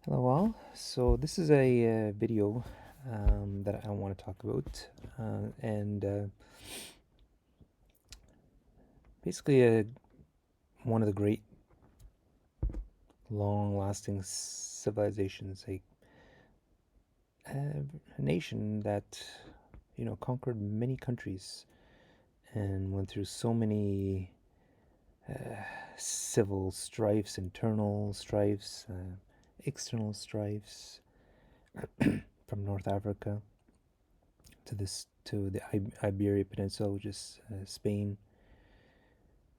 Hello all. So this is a video that I want to talk about, and basically one of the great, long-lasting civilizations, a nation that conquered many countries and went through so many civil strifes, internal strifes, external strifes, from North Africa to the Iberia Peninsula, which is Spain,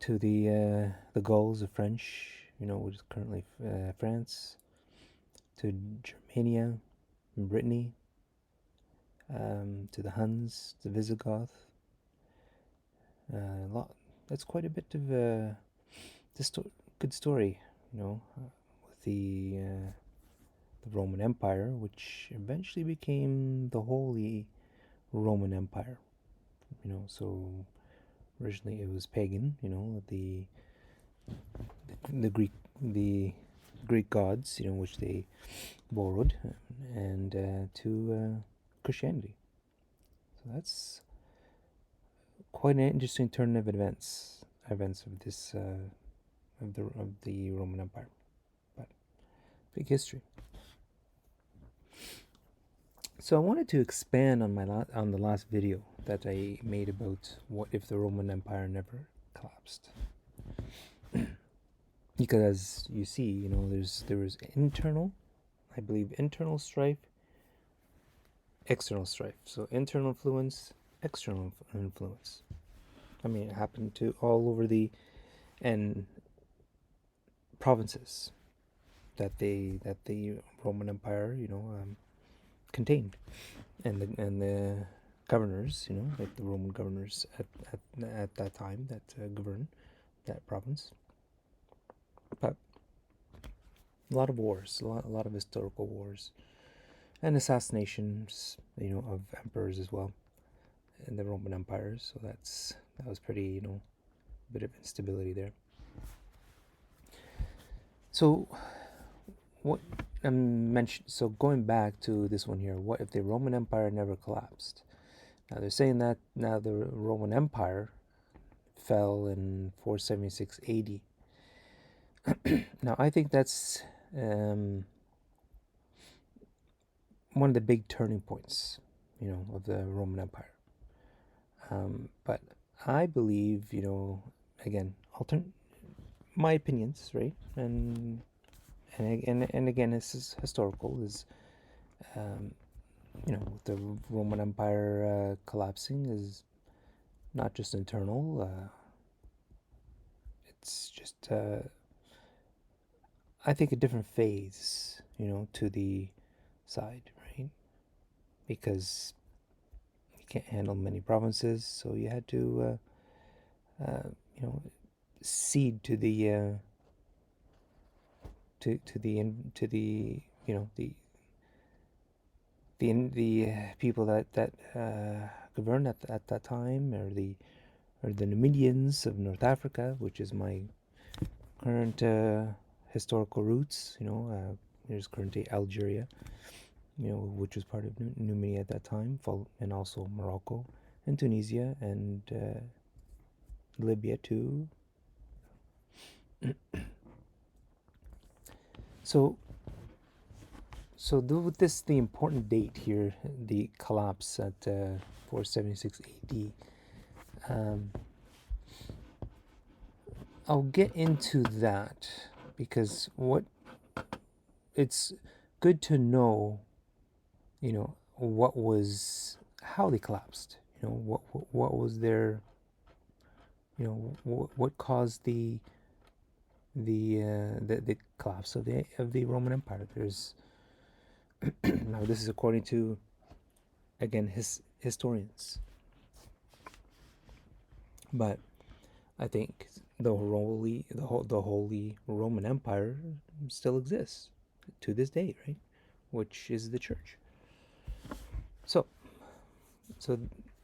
to the Gauls, the French, which is currently France, to Germania, and Brittany, to the Huns, the Visigoth. Lot. That's quite a bit of good story, with the Roman Empire, which eventually became the Holy Roman Empire. So originally it was pagan. The Greek gods, which they borrowed, and to Christianity. So that's quite an interesting turn of events of this of the Roman Empire. But big history. So I wanted to expand on on the last video that I made about what if the Roman Empire never collapsed. Because as you see, there was internal, I believe, internal strife, external strife. So internal influence, external influence. I mean, it happened to all over and provinces that the Roman Empire, contained, and the governors, like the Roman governors at that time that governed that province. But a lot of wars, a lot of historical wars, and assassinations, of emperors as well in the Roman Empire. So that was pretty, a bit of instability there. So what mentioned. So going back to this one here, what if the Roman Empire never collapsed? Now they're saying that now the Roman Empire fell in 476 AD. Now I think that's one of the big turning points, of the Roman Empire. But I believe, again, my opinions, right? And again, this is historical. Is the Roman Empire collapsing is not just internal. It's just, I think, a different phase, to the side, right? Because you can't handle many provinces, so you had to, cede to the to the people that governed at that time, or the Numidians of North Africa, which is my current historical roots. There's current day Algeria, which was part of Numidia at that time, and also Morocco and Tunisia and Libya too. So with this, the important date here, the collapse at 476 AD. I'll get into that because it's good to know, how they collapsed. What was their, what caused the collapse of the Roman Empire. There's now this is according to, again, historians, but I think the Holy Roman Empire still exists to this day, right? Which is the church. So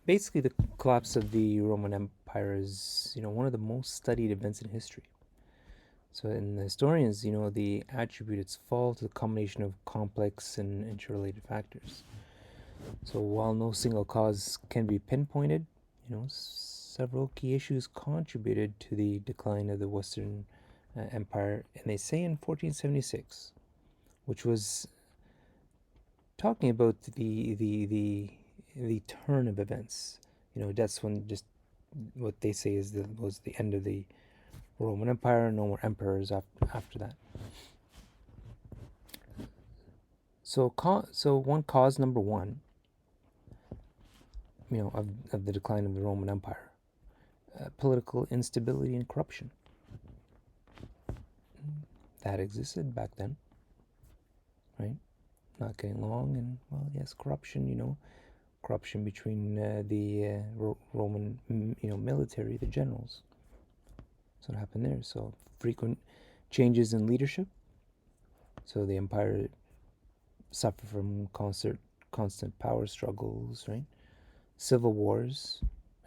basically, the collapse of the Roman Empire is, one of the most studied events in history. So in the historians, they attribute its fall to the combination of complex and interrelated factors. So while no single cause can be pinpointed, several key issues contributed to the decline of the Western Empire. And they say in 1476, which was talking about the turn of events. That's when just what they say was the end of the Roman Empire. No more emperors after that. So one cause number one, of the decline of the Roman Empire, political instability and corruption. That existed back then, right? Not getting along, and yes, corruption. Corruption between the Roman, military, the generals. So what happened there? So frequent changes in leadership. So the empire suffered from constant power struggles, right? Civil wars,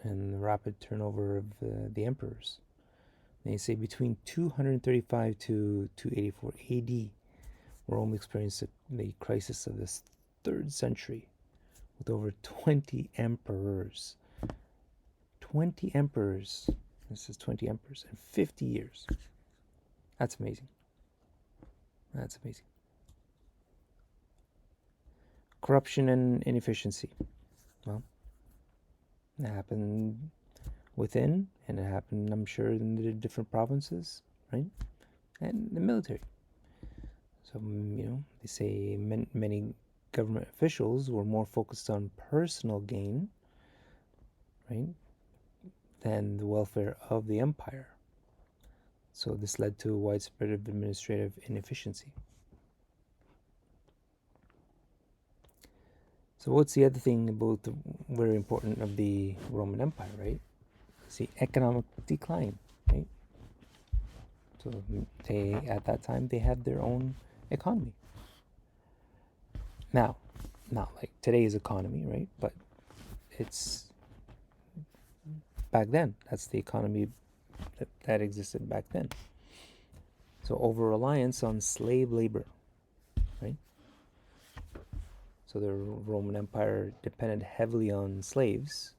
and the rapid turnover of the emperors. They say between 235 to 284 AD, Rome experienced the crisis of this 3rd century with over 20 emperors. 20 emperors. This is 20 emperors in 50 years. That's amazing. That's amazing. Corruption and inefficiency. Well, it happened within, and it happened, I'm sure, in the different provinces, right? And the military. So, they say many government officials were more focused on personal gain, right, than the welfare of the empire. So this led to widespread administrative inefficiency. So what's the other thing about very important of the Roman Empire, right? It's the economic decline, right? So at that time they had their own economy. Now, not like today's economy, right? But it's back then. That's the economy that existed back then. So over-reliance on slave labor, right? So the Roman Empire depended heavily on slaves,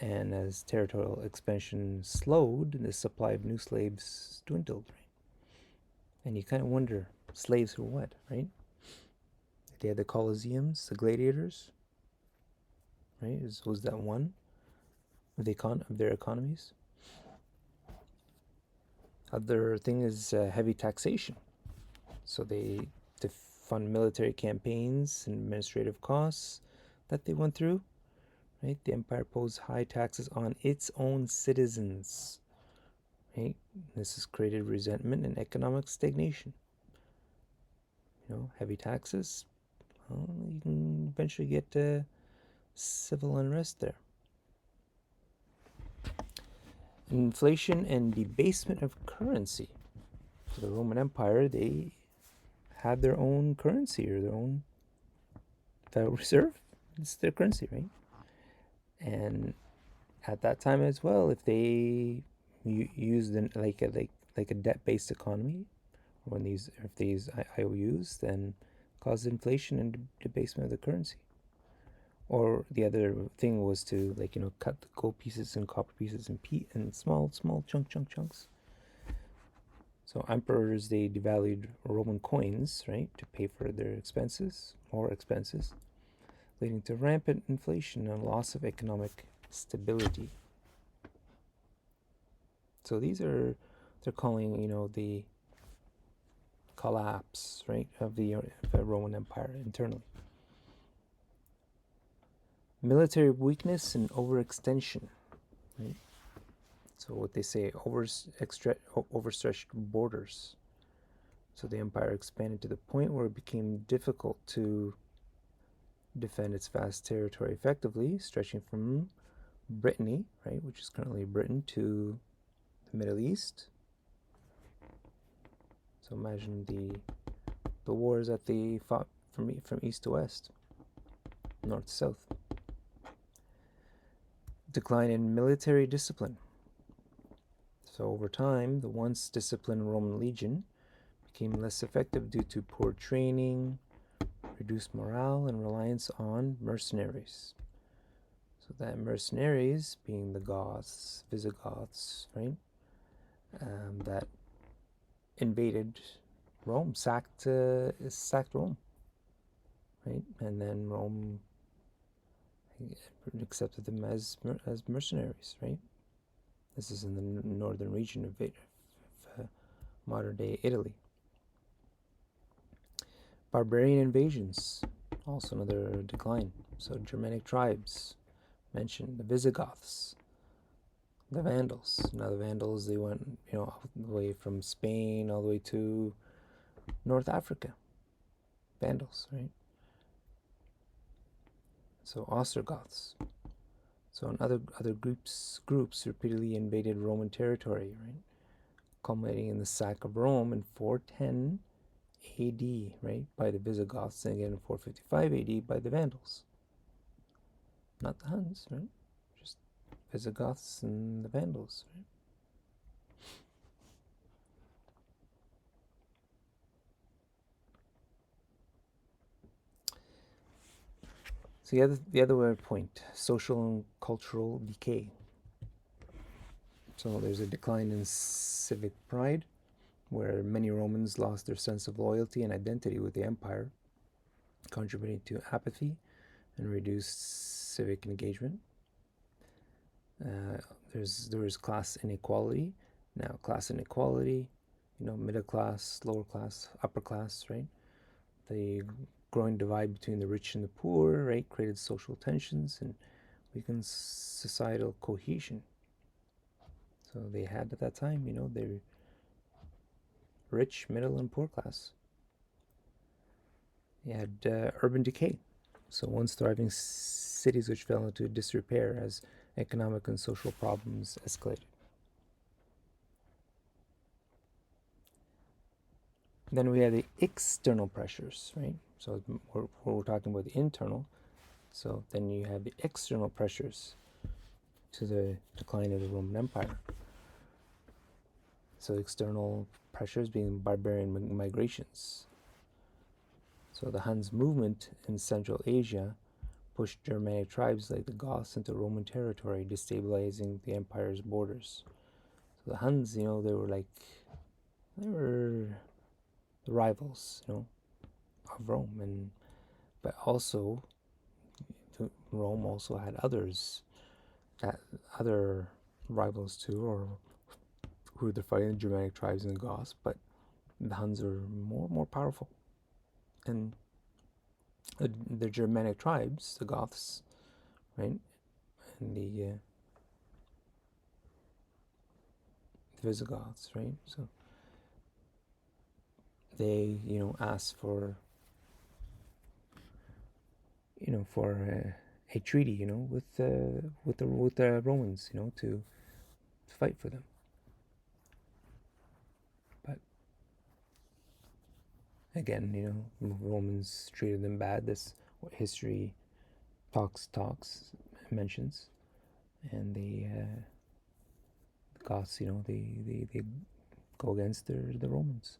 and as territorial expansion slowed, the supply of new slaves dwindled, right? And you kind of wonder, slaves for what, right? They had the Colosseums, the gladiators, right? Was that one of their economies? Other thing is heavy taxation. So to fund military campaigns and administrative costs that they went through, right? The empire imposed high taxes on its own citizens, right? This has created resentment and economic stagnation. Heavy taxes, you can eventually get civil unrest there. Inflation and debasement of currency. So the Roman Empire, they had their own currency, or their own Federal Reserve. It's their currency, right? And at that time as well, if they used like a debt-based economy, if they use IOUs, then caused inflation and debasement of the currency. Or the other thing was to cut the gold pieces and copper pieces in small chunks. So emperors, they devalued Roman coins, right, to pay for their more expenses, leading to rampant inflation and loss of economic stability. So they're calling, the collapse, right, of the Roman Empire internally. Military weakness and overextension, right? So what they say, overstretched borders. So the empire expanded to the point where it became difficult to defend its vast territory effectively, stretching from Brittany, right, which is currently Britain, to the Middle East. So imagine the wars that they fought from east to west, north to south. Decline in military discipline. So over time, the once disciplined Roman legion became less effective due to poor training, reduced morale, and reliance on mercenaries. So that mercenaries being the Goths, Visigoths, right? That invaded Rome, sacked Rome, right? And then Rome accepted them as mercenaries, right? This is in the northern region of modern day Italy. Barbarian invasions, also another decline. So Germanic tribes mentioned, the Visigoths, the Vandals. Now the Vandals, they went, all the way from Spain all the way to North Africa. Vandals, right? So Ostrogoths. So and other groups repeatedly invaded Roman territory, right? Culminating in the sack of Rome in 410 AD, right, by the Visigoths, and again in 455 AD by the Vandals. Not the Huns, right? Just Visigoths and the Vandals, right? So the other point, social and cultural decay. So there's a decline in civic pride, where many Romans lost their sense of loyalty and identity with the empire, contributing to apathy and reduced civic engagement. There was class inequality. Now, class inequality, middle class, lower class, upper class, right? The growing divide between the rich and the poor, right, created social tensions and weakened societal cohesion. So they had at that time, they're rich, middle, and poor class. You had urban decay. So once thriving cities which fell into disrepair as economic and social problems escalated. Then we have the external pressures, right? So we're talking about the internal. So then you have the external pressures to the decline of the Roman Empire. So external pressures being barbarian migrations. So the Huns movement in Central Asia pushed Germanic tribes like the Goths into Roman territory, destabilizing the empire's borders. So the Huns, they were the rivals, of Rome, but also Rome also had other rivals too, or who were fighting the Germanic tribes and the Goths, but the Huns are more powerful, and the Germanic tribes, the Goths, right, and the Visigoths, right. So they, asked for, a treaty, with the Romans, to fight for them. But again, Romans treated them bad. That's what history talks mentions, and the Goths, they go against the Romans.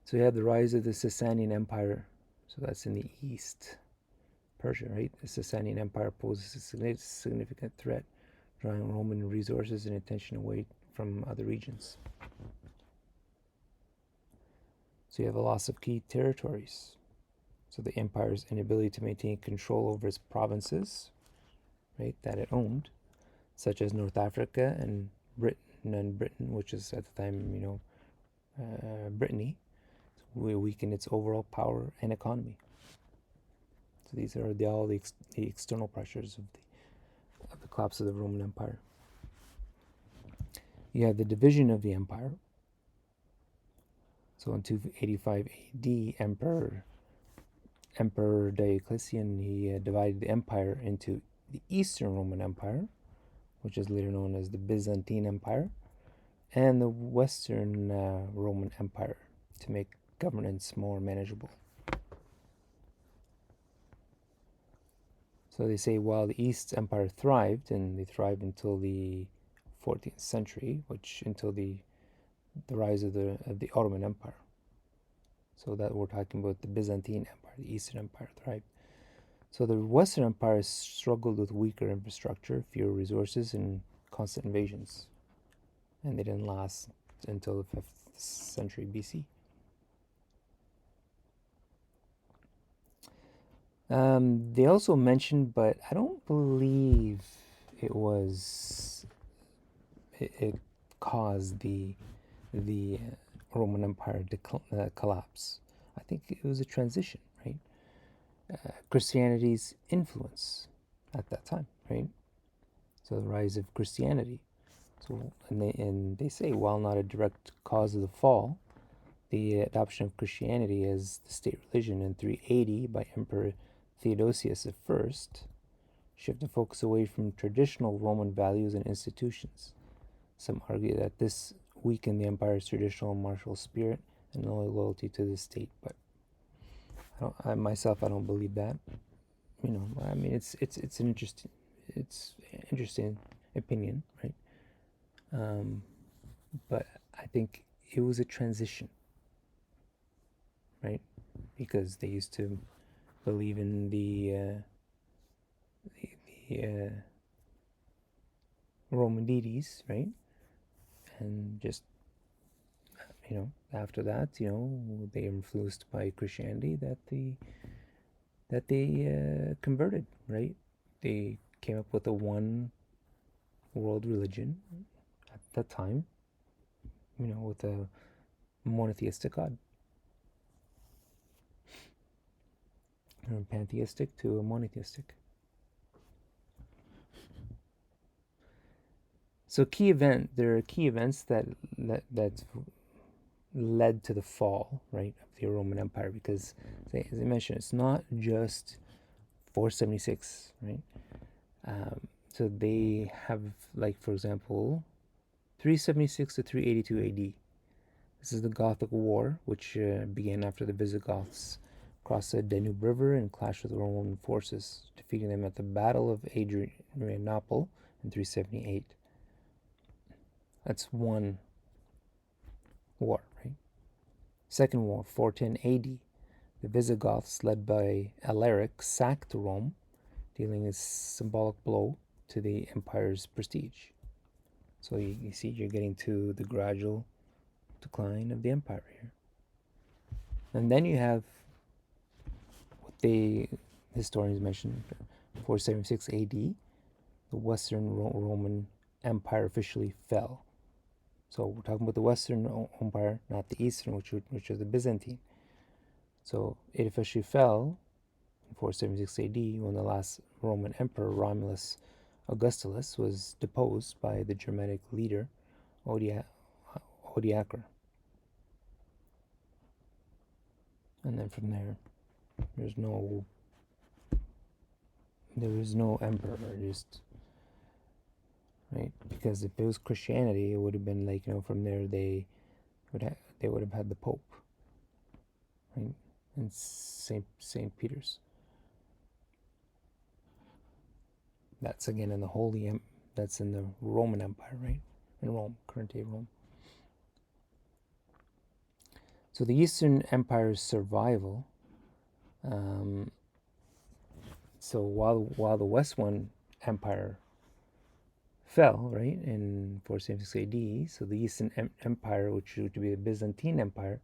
So you have the rise of the Sasanian Empire. So that's in the east, Persia, right? The Sasanian Empire poses a significant threat, drawing Roman resources and attention away from other regions. So you have a loss of key territories. So the empire's inability to maintain control over its provinces, right, that it owned, such as North Africa and Britain, which is at the time, Brittany, will weaken its overall power and economy. So these are all the external pressures of the collapse of the Roman Empire. You have the division of the empire. So in 285 AD, Emperor Diocletian, he divided the empire into the Eastern Roman Empire, which is later known as the Byzantine Empire, and the Western Roman Empire, to make governance more manageable. So they say while the East Empire thrived, and they thrived until the 14th century, which until the rise of the Ottoman Empire. So that we're talking about the Byzantine Empire, the Eastern Empire thrived. So the Western Empire struggled with weaker infrastructure, fewer resources, and constant invasions, and they didn't last until the 5th century BC. They also mentioned, but I don't believe it was it caused the Roman Empire to collapse. I think it was a transition, right? Christianity's influence at that time, right? So the rise of Christianity. So and they say, while not a direct cause of the fall, the adoption of Christianity as the state religion in 380 by Emperor Theodosius I shifted focus away from traditional Roman values and institutions. Some argue that this weakened the empire's traditional martial spirit and loyalty to the state, but I don't believe that. I mean, it's an interesting opinion, right? But I think it was a transition, right? Because they used to believe in the Roman deities, right? And just after that, they were influenced by Christianity that they converted, right? They came up with a one world religion at that time, with a monotheistic God, or pantheistic to a monotheistic. So there are key events that led to the fall, right, of the Roman Empire, because as I mentioned, it's not just 476, right? So they have, like, for example, 376 to 382 AD. This is the Gothic War, which began after the Visigoths crossed the Danube River and clashed with Roman forces, defeating them at the Battle of Adrianople in 378. That's one war, right? Second war, 410 AD. The Visigoths, led by Alaric, sacked Rome, dealing a symbolic blow to the empire's prestige. So you see, you're getting to the gradual decline of the empire here. And then you have what the historians mentioned, 476 AD, the Western Roman Empire officially fell. So we're talking about the Western Empire, not the Eastern, which was the Byzantine. So it officially fell in 476 AD when the last Roman emperor, Romulus Augustulus, was deposed by the Germanic leader Odoacer. And then from there, there was no emperor, just, right? Because if it was Christianity, it would have been like, from there they would have had the Pope, right? And Saint Peter's. That's again in that's in the Roman Empire, right? In Rome, current day Rome. So the Eastern Empire's survival. So while the Western Empire fell, right, in 476 AD, so the Eastern Empire, which would be the Byzantine Empire,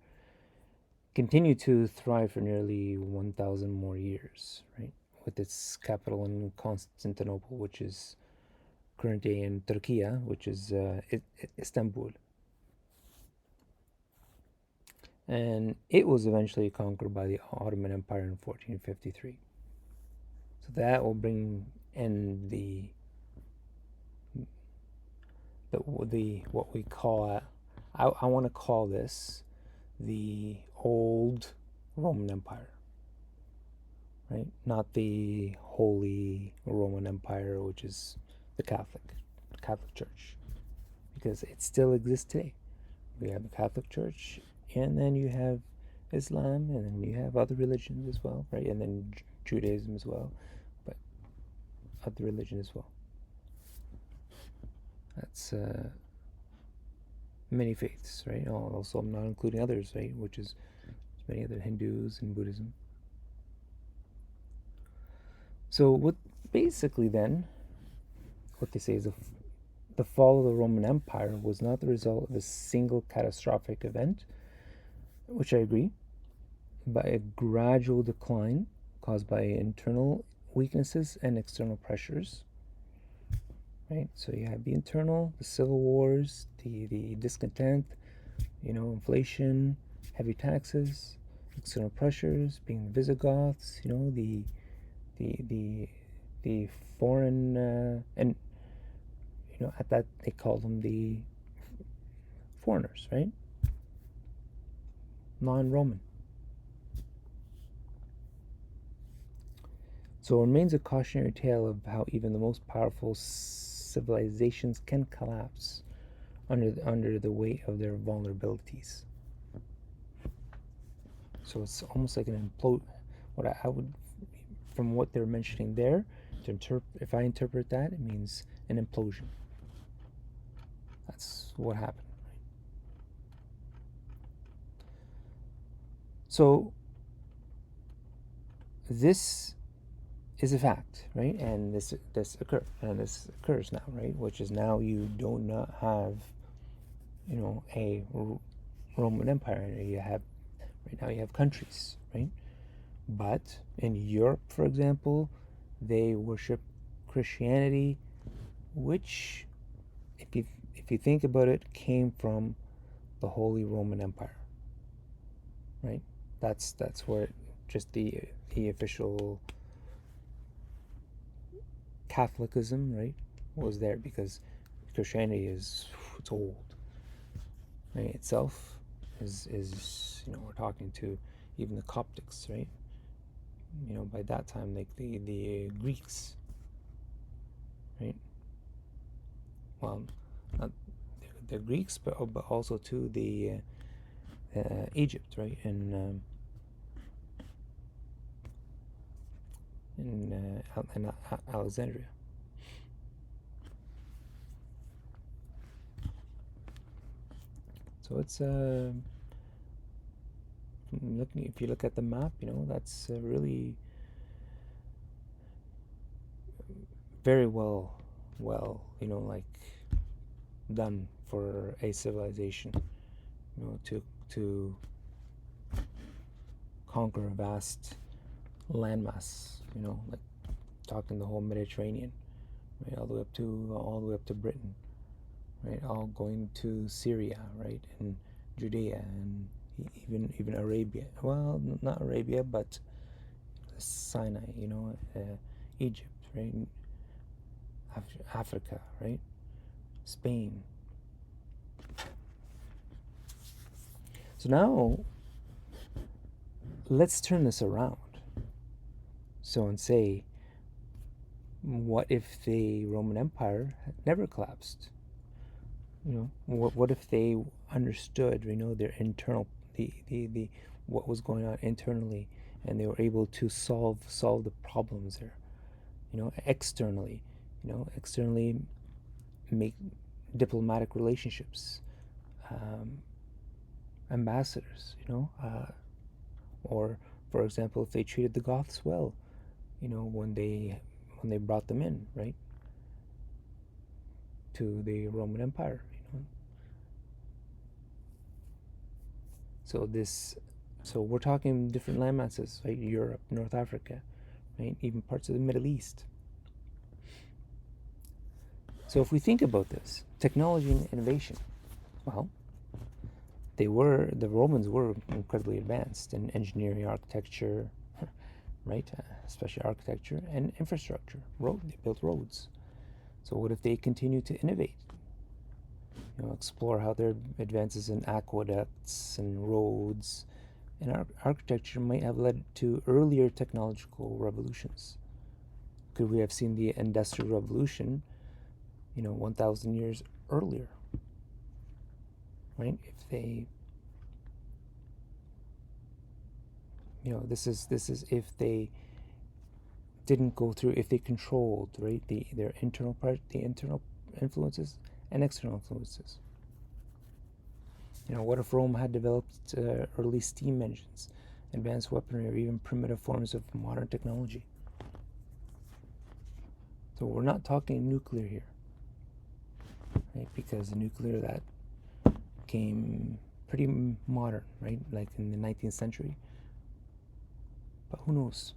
continued to thrive for nearly 1,000 more years, right, with its capital in Constantinople, which is current day in Turkey, which is Istanbul. And it was eventually conquered by the Ottoman Empire in 1453. So that will bring in the what we call I want to call this the old Roman Empire, right? Not the Holy Roman Empire, which is the Catholic Church, because it still exists today. We have the Catholic Church, and then you have Islam, and then you have other religions as well, right? And then Judaism as well, but other religion as well. That's many faiths, right? Also, I'm not including others, right? Which is many other Hindus and Buddhism. So what basically then what they say is the fall of the Roman Empire was not the result of a single catastrophic event, which I agree, but a gradual decline caused by internal weaknesses and external pressures. Right? So you have the internal, the civil wars, the discontent, inflation, heavy taxes, external pressures, being the Visigoths, the the the foreign and at that they call them the foreigners, right? Non-Roman. So it remains a cautionary tale of how even the most powerful civilizations can collapse under the weight of their vulnerabilities. So it's almost like an implode. What I would, from what they're mentioning there, if I interpret that, it means an implosion. That's what happened. So this is a fact, right? And this occurs now, right? Which is now you do not have, a Roman Empire. You have right now you have countries, right? But in Europe, for example, they worship Christianity, which, if you think about it, came from the Holy Roman Empire, right? That's where just the official Catholicism, right, was there, because Christianity it's old, right? Itself is we're talking to even the Coptics, right? By that time, like the Greeks, right? Well, not the Greeks, but also to the Egypt, right? In Alexandria. So it's looking. If you look at the map, that's really very well, like done for a civilization, to conquer a vast landmass, like talking the whole Mediterranean, right, all the way up to Britain, right, all going to Syria, right, and Judea, and even Arabia. Well, not Arabia, but Sinai, Egypt, right, Africa, right, Spain. So now let's turn this around. So and say, what if the Roman Empire had never collapsed? What if they understood, their internal, the what was going on internally, and they were able to solve the problems there. Externally, externally make diplomatic relationships, um, ambassadors, or for example, if they treated the Goths well, when they brought them in, right, to the Roman Empire, So we're talking different land masses, right? Europe, North Africa, right? Even parts of the Middle East. So if we think about this, technology and innovation, well, the Romans were incredibly advanced in engineering, architecture, right? Especially architecture and infrastructure. They built roads. So what if they continue to innovate? Explore how their advances in aqueducts and roads and architecture might have led to earlier technological revolutions. Could we have seen the Industrial Revolution, 1,000 years earlier, right? If they, this is if they didn't go through, if they controlled, right, the internal influences and external influences. What if Rome had developed early steam engines, advanced weaponry, or even primitive forms of modern technology? So we're not talking nuclear here, right? Because the nuclear that came pretty modern, right? Like in the 19th century. But who knows?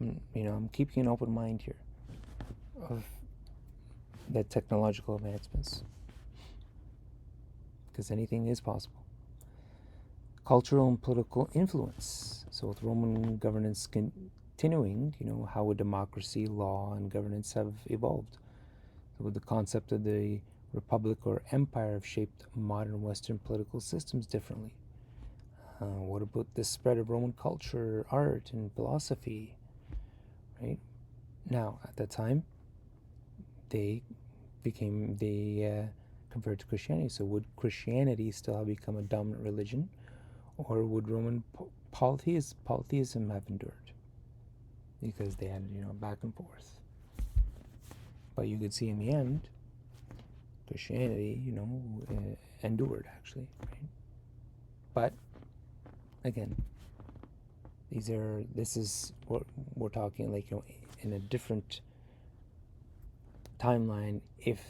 I'm keeping an open mind here of the technological advancements, because anything is possible. Cultural and political influence. So with Roman governance continuing, how would democracy, law, and governance have evolved? So would the concept of the republic or empire have shaped modern Western political systems differently? What about the spread of Roman culture, art, and philosophy? Right now, at that time, they converted to Christianity. So would Christianity still have become a dominant religion, or would Roman polytheism have endured? Because they had back and forth. But you could see in the end, Christianity endured actually, right? But again, this is what we're talking, like, in a different timeline if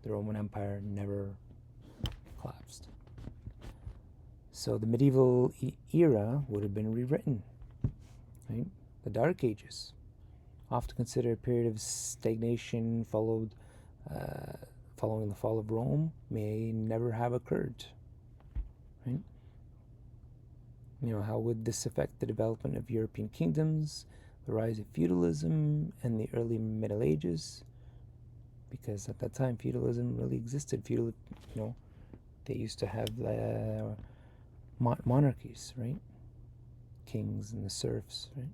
the Roman Empire never collapsed. So the medieval era would have been rewritten, right? The Dark Ages, often considered a period of stagnation following the fall of Rome, may never have occurred, right? How would this affect the development of European kingdoms, the rise of feudalism, and the early Middle Ages? Because at that time, feudalism really existed. They used to have monarchies, right? Kings and the serfs, right?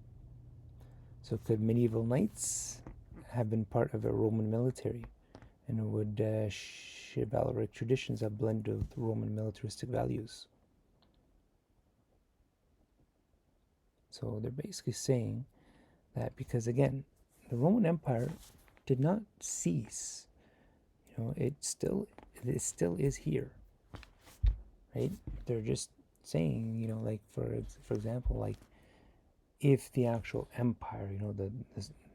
So could medieval knights have been part of a Roman military? And would chivalric traditions have blended with Roman militaristic values? So they're basically saying that because, again, the Roman Empire did not cease. It still is here, right? They're just saying, like, for example, like, if the actual empire,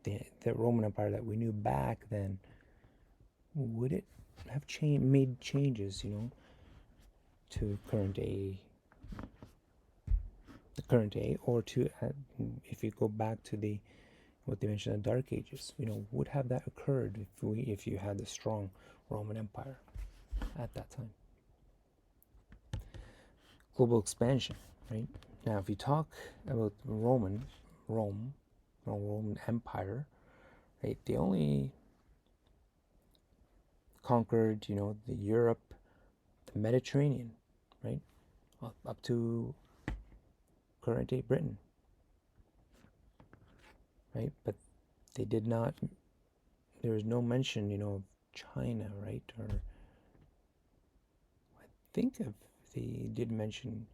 the Roman Empire that we knew back then, would it have made changes, to the current day, or to if you go back to what they mentioned, the Dark Ages, would have that occurred if you had a strong Roman Empire at that time? Global expansion, right? Now, if you talk about Roman Empire, right? They only conquered, the Europe, the Mediterranean, right? Up to current day Britain, right? But they did not. There is no mention, of China, right? Or I think they did mention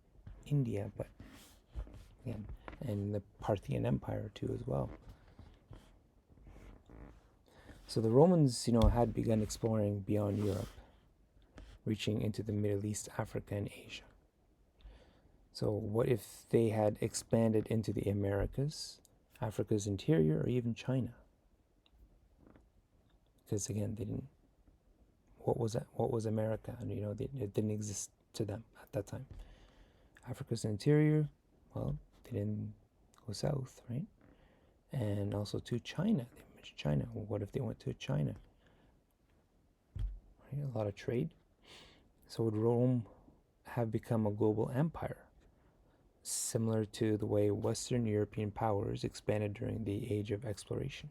India, but again, and the Parthian Empire too as well. So the Romans, had begun exploring beyond Europe, reaching into the Middle East, Africa, and Asia. So what if they had expanded into the Americas, Africa's interior, or even China? Because again, they didn't. What was America? And it didn't exist to them at that time. Africa's interior, well, they didn't go south, right? And also to China. They mentioned China. Well, what if they went to China? Right? A lot of trade. So would Rome have become a global empire, similar to the way Western European powers expanded during the Age of Exploration?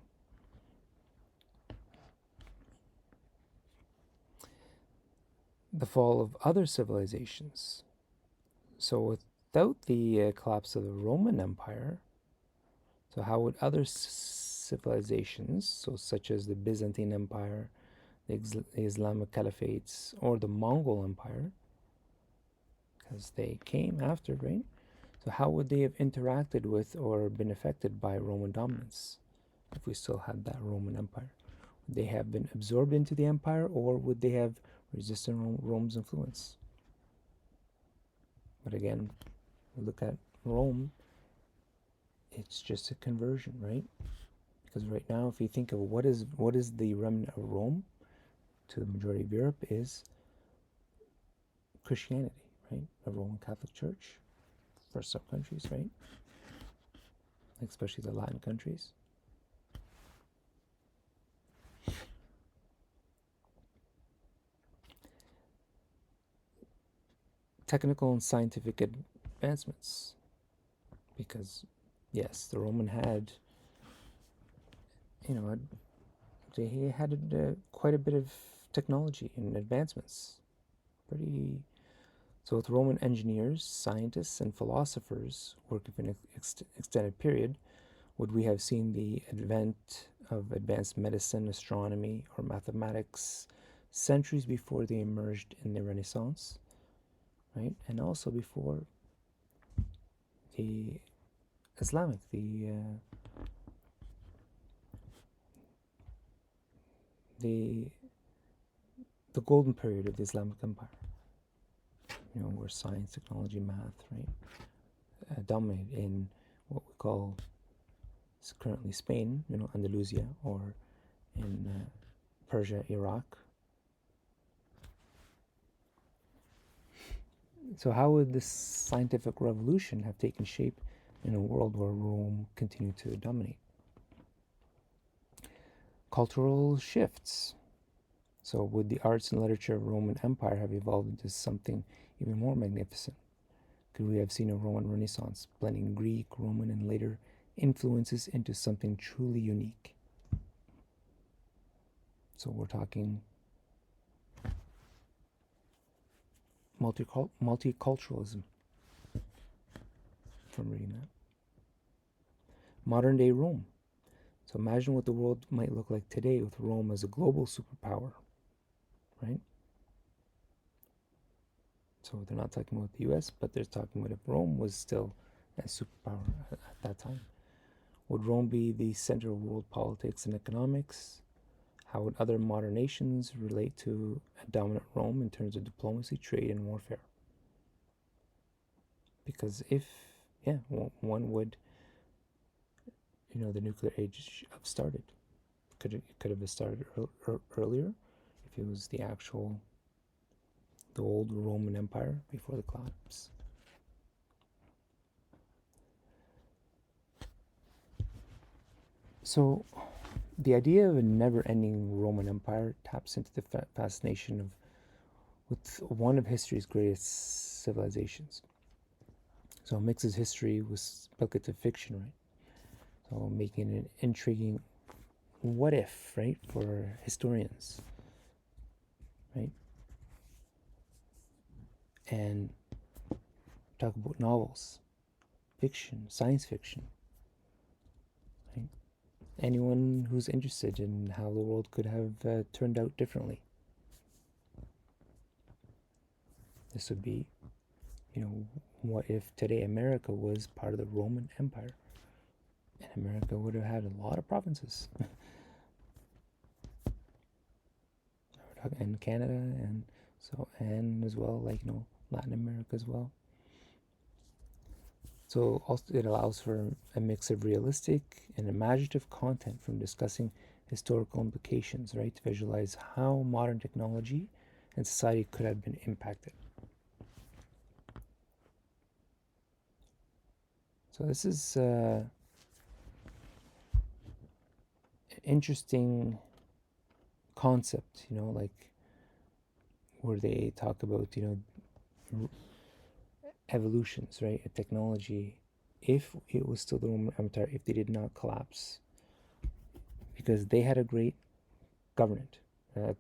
The fall of other civilizations. So without the collapse of the Roman Empire, so how would other civilizations, so such as the Byzantine Empire, the Islamic Caliphates, or the Mongol Empire, because they came after, right? So how would they have interacted with or been affected by Roman dominance if we still had that Roman Empire? Would they have been absorbed into the empire, or would they have resisted Rome's influence? But again, we look at Rome, it's just a conversion, right? Because right now, if you think of what is the remnant of Rome to the majority of Europe, is Christianity, right? A Roman Catholic Church for some countries, right? Especially the Latin countries. Technical and scientific advancements, because yes, the Roman had, you know, they had quite a bit of technology and advancements. Pretty. So with Roman engineers, scientists, and philosophers working for an extended period, would we have seen the advent of advanced medicine, astronomy, or mathematics centuries before they emerged in the Renaissance, right? And also before the Islamic, the the golden period of the Islamic Empire, where science, technology, math, right, dominate in what we call currently Spain, Andalusia, or in Persia, Iraq. So how would this scientific revolution have taken shape in a world where Rome continued to dominate? Cultural shifts. So would the arts and literature of Roman Empire have evolved into something even more magnificent? Could we have seen a Roman Renaissance, blending Greek, Roman, and later influences into something truly unique? So we're talking multiculturalism from reading that. Modern day Rome. So imagine what the world might look like today with Rome as a global superpower, right? So they're not talking about the US, but they're talking about if Rome was still a superpower at that time. Would Rome be the center of world politics and economics? How would other modern nations relate to a dominant Rome in terms of diplomacy, trade, and warfare? Because if, one would, the nuclear age have started. It could have started earlier if it was the old Roman Empire before the collapse. So, the idea of a never-ending Roman Empire taps into the fascination with one of history's greatest civilizations. So it mixes history with speculative fiction, right? So making an intriguing what if, right, for historians, right? And talk about novels, fiction, science fiction, right? Anyone who's interested in how the world could have turned out differently. This would be, what if today America was part of the Roman Empire? And America would have had a lot of provinces. And Canada, and as well, Latin America as well. So also it allows for a mix of realistic and imaginative content from discussing historical implications, right? To visualize how modern technology and society could have been impacted. So this is an interesting concept, where they talk about, evolutions, right? A technology, if it was still the Roman Empire, if they did not collapse, because they had a great government, right?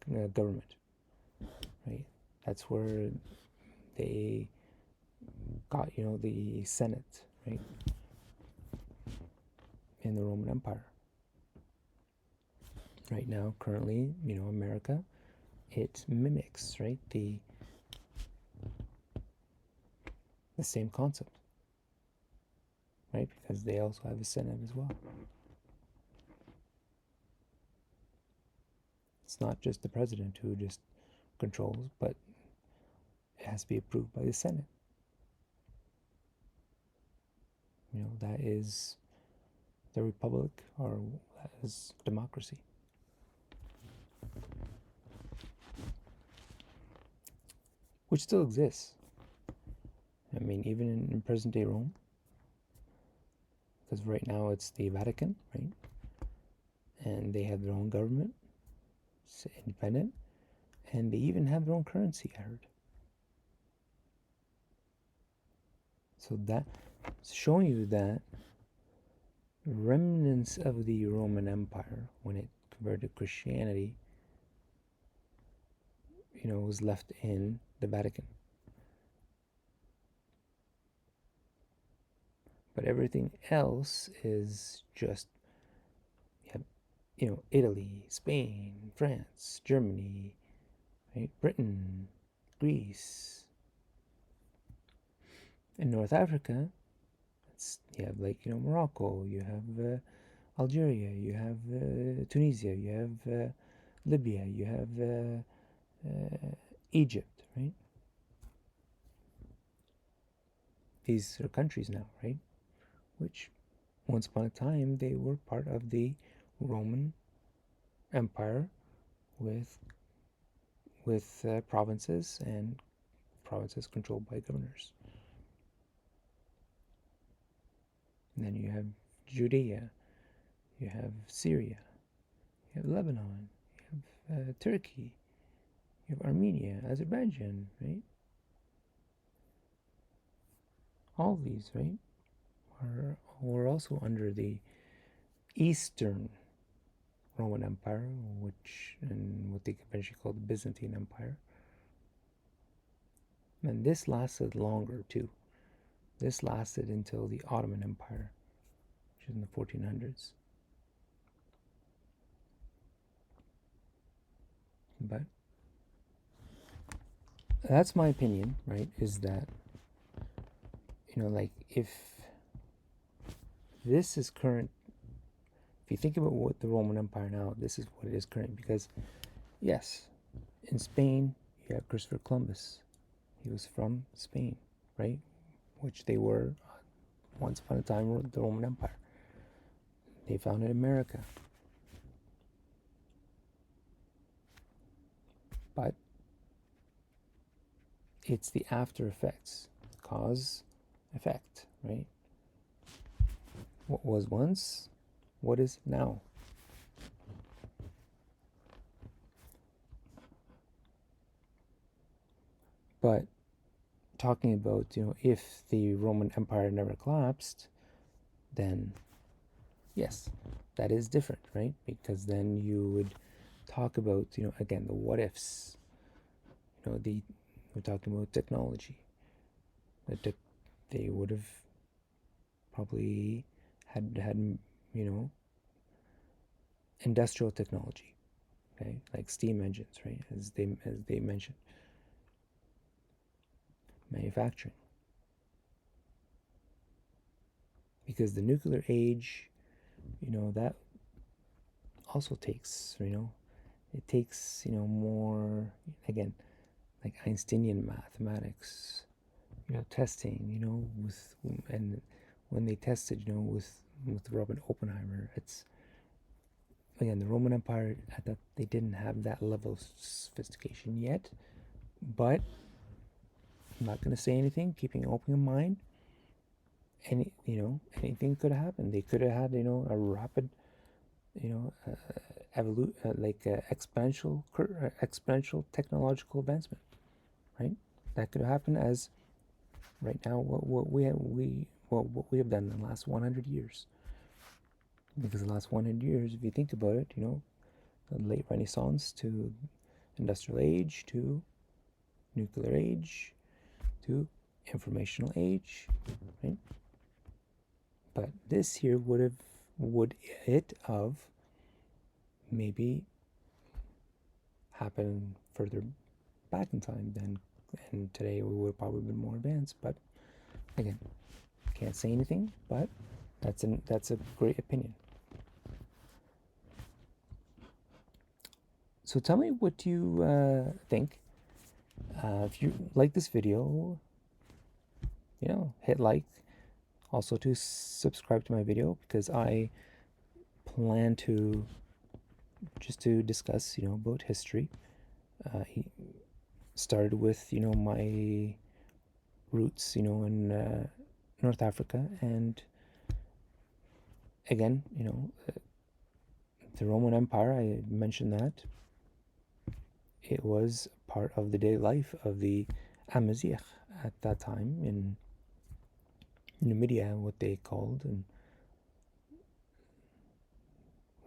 That's where they got, the Senate, right, in the Roman Empire. Right now, currently, America, it mimics, right, the same concept, right, because they also have a Senate as well. It's not just the president who just controls, but it has to be approved by the Senate. That is the republic, or that is democracy. Which still exists. I mean, even in present day Rome, because right now it's the Vatican, right? And they have their own government, it's independent, and they even have their own currency, I heard. So that's showing you that remnants of the Roman Empire, when it converted to Christianity, was left in the Vatican. But everything else is just, Italy, Spain, France, Germany, right? Britain, Greece. In North Africa, you have Morocco, you have Algeria, you have Tunisia, you have Libya, you have Egypt, right? These are countries now, right? Which once upon a time they were part of the Roman Empire with provinces, and provinces controlled by governors. And then you have Judea, you have Syria, you have Lebanon, you have Turkey, you have Armenia, Azerbaijan, right? All these, right, were also under the Eastern Roman Empire, and what they eventually called the Byzantine Empire. And this lasted longer too. This lasted until the Ottoman Empire, which is in the 1400s. But that's my opinion, right? Is that, if this is current, if you think about what the Roman Empire now, this is what it is current. Because, yes, in Spain, you have Christopher Columbus. He was from Spain, right? Which they were, once upon a time, the Roman Empire. They founded America. But it's the after effects, cause, effect, right? What was once, what is now. But talking about, if the Roman Empire never collapsed, then yes, that is different, right? Because then you would talk about, again, the what ifs. We're talking about technology. They would have probably had industrial technology, okay, like steam engines, right? As they mentioned, manufacturing. Because the nuclear age, that also takes, it takes, more, again, like Einsteinian mathematics, testing, and when they tested, with Robert Oppenheimer, it's, again, the Roman Empire, they didn't have that level of sophistication yet, but I'm not going to say anything, keeping an open mind. Anything could have happened. They could have had, a rapid, exponential technological advancement, right? That could have happened, as right now what we have done in the last 100 years. Because the last 100 years, if you think about it, the late Renaissance to industrial age to nuclear age to informational age, right? But this here would it have maybe happened further back in time then, and today we would have probably been more advanced. But again, can't say anything, but that's a great opinion. So tell me what you think. If you like this video, hit like. Also to subscribe to my video, because I plan to just to discuss, about history. He started with, my roots, in North Africa, and again, the Roman Empire. I mentioned that it was part of the daily life of the Amazigh at that time in Numidia, what they called, and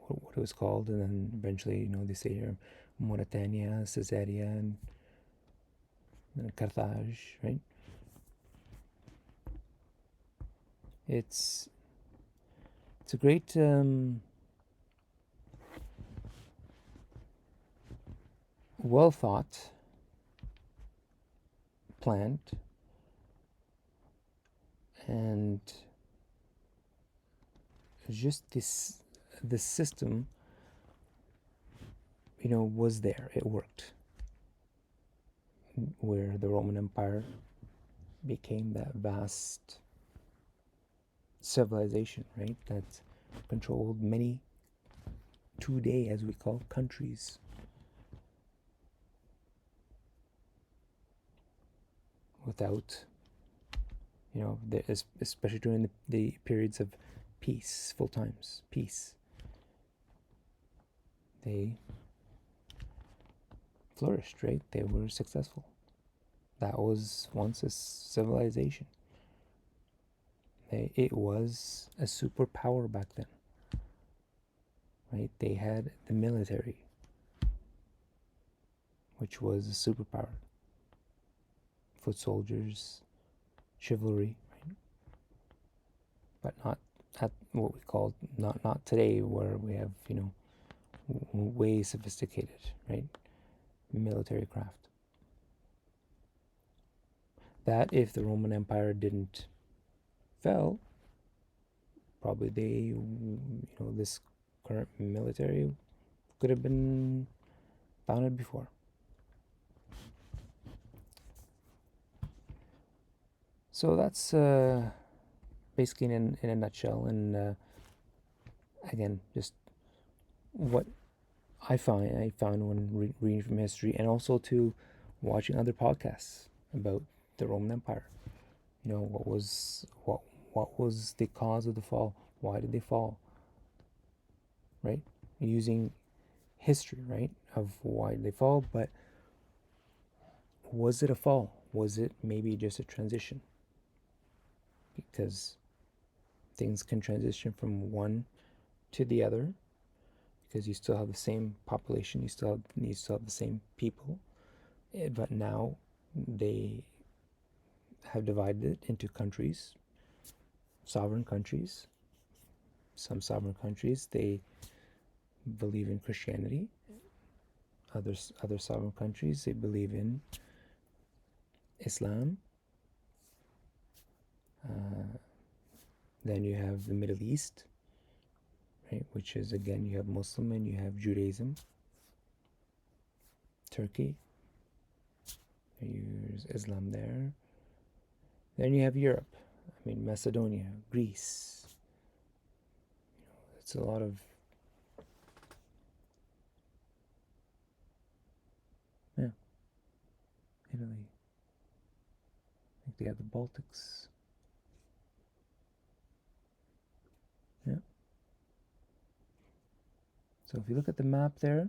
what it was called, and then eventually, they say here Mauritania, Caesarea, and Carthage, right? It's a great well thought, planned, and just this system, was there. It worked. Where the Roman Empire became that vast civilization, right? That controlled many, today as we call, countries. Without, especially during the periods of peaceful times, peace, they flourished, right? They were successful. That was once a civilization. It was a superpower back then, right? They had the military, which was a superpower. Foot soldiers, chivalry, right? But not at what we call, not today, where we have, way sophisticated, right? Military craft. That if the Roman Empire didn't fell, probably this current military could have been founded before. So that's basically in a nutshell, and again, just what I found when reading from history, and also to watching other podcasts about the Roman Empire. What was the cause of the fall? Why did they fall? Right? Using history, right, of why they fall, but was it a fall? Was it maybe just a transition? Because things can transition from one to the other, because you still have the same population, you still have the same people, but now they have divided it into countries, sovereign countries. Some sovereign countries, they believe in Christianity. Other sovereign countries, they believe in Islam. Then you have the Middle East, right, which is, again, you have Muslim and you have Judaism. Turkey, there's Islam there. Then you have Europe. I mean, Macedonia, Greece. It's a lot of, yeah, Italy. I think they have the Baltics. Yeah. So if you look at the map there,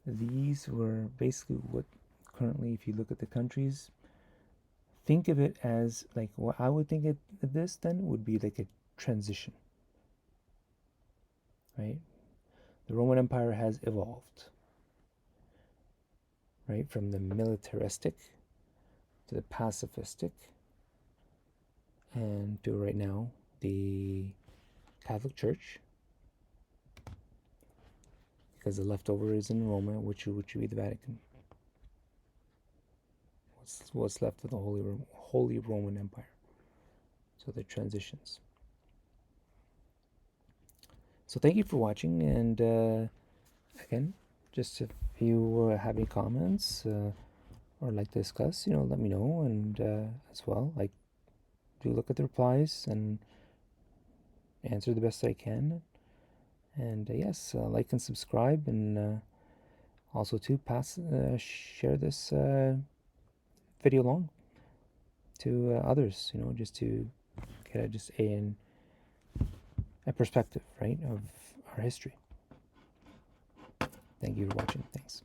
these were basically what currently, if you look at the countries, think of it as like, what I would think of this then would be like a transition, right? The Roman Empire has evolved, right, from the militaristic to the pacifistic, and to right now the Catholic Church, because the leftover is in Rome, which would be the Vatican. What's left of the Holy Roman Empire. So the transitions. So thank you for watching, and again, just if you have any comments or like to discuss, let me know. And as well, like, do look at the replies and answer the best I can. And yes, like and subscribe, and also to share this video along to others. Just to get just a perspective, right, of our history. Thank you for watching. Thanks.